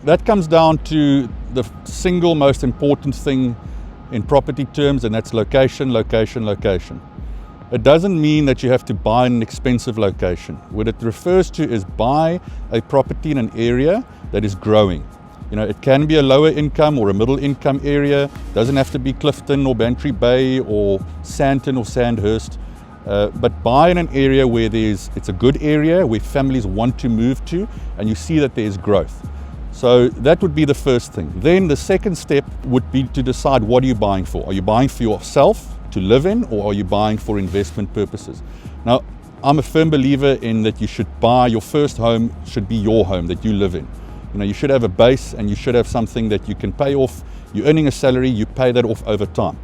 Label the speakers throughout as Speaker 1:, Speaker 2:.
Speaker 1: That comes down to the single most important thing in property terms, and that's location, location, location. It doesn't mean that you have to buy an expensive location. What it refers to is buy a property in an area that is growing. It can be a lower income or a middle income area. It doesn't have to be Clifton or Bantry Bay or Sandton or Sandhurst. But buy in an area where it's a good area, where families want to move to, and you see that there's growth. So that would be the first thing. Then the second step would be to decide, what are you buying for? Are you buying for yourself to live in, or are you buying for investment purposes? Now, I'm a firm believer in that you should buy your first home, should be your home that you live in. You should have a base, and you should have something that you can pay off. You're earning a salary, you pay that off over time.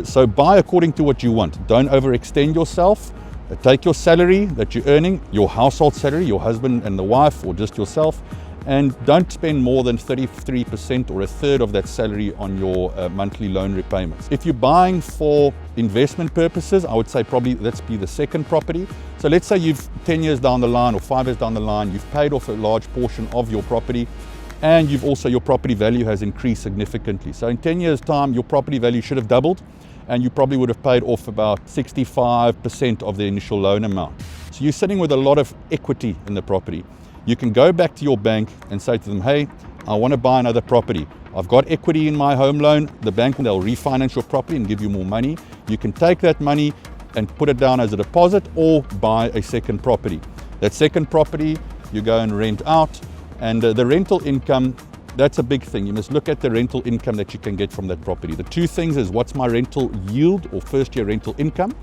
Speaker 1: So buy according to what you want. Don't overextend yourself. Take your salary that you're earning, your household salary, your husband and the wife, or just yourself, and don't spend more than 33% or a third of that salary on your monthly loan repayments. If you're buying for investment purposes, I would say probably let's be the second property. So let's say you've 10 years down the line or 5 years down the line, you've paid off a large portion of your property, and your property value has increased significantly. So in 10 years' time, your property value should have doubled, and you probably would have paid off about 65% of the initial loan amount. So you're sitting with a lot of equity in the property. You can go back to your bank and say to them, hey, I want to buy another property. I've got equity in my home loan. The bank, they'll refinance your property and give you more money. You can take that money and put it down as a deposit, or buy a second property. That second property, you go and rent out, and the rental income, that's a big thing. You must look at the rental income that you can get from that property. The two things is, what's my rental yield or first year rental income?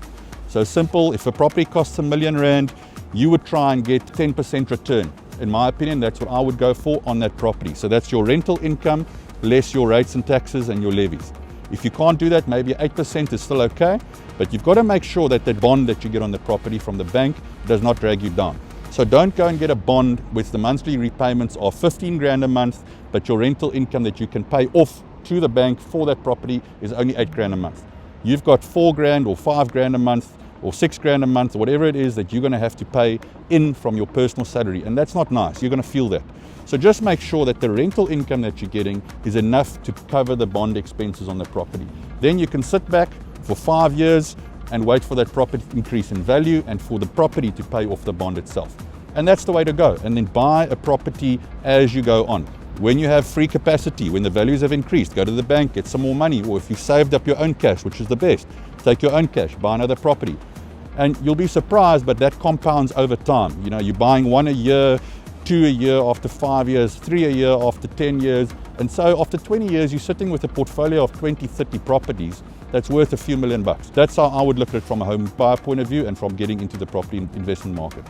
Speaker 1: So simple, if a property costs R1 million, you would try and get 10% return. In my opinion, that's what I would go for on that property. So that's your rental income, less your rates and taxes and your levies. If you can't do that, maybe 8% is still okay, but you've got to make sure that the bond that you get on the property from the bank does not drag you down. So don't go and get a bond with the monthly repayments of 15 grand a month, but your rental income that you can pay off to the bank for that property is only 8 grand a month. You've got 4 grand or 5 grand a month or 6 grand a month, or whatever it is that you're going to have to pay in from your personal salary. And that's not nice. You're going to feel that. So just make sure that the rental income that you're getting is enough to cover the bond expenses on the property. Then you can sit back for 5 years and wait for that property to increase in value and for the property to pay off the bond itself. And that's the way to go. And then buy a property as you go on. When you have free capacity, when the values have increased, go to the bank, get some more money. Or if you saved up your own cash, which is the best, take your own cash, buy another property. And you'll be surprised, but that compounds over time. You're buying 1 a year, 2 a year after 5 years, 3 a year after 10 years. And so after 20 years, you're sitting with a portfolio of 20, 30 properties that's worth a few $1 million. That's how I would look at it from a home buyer point of view and from getting into the property investment market.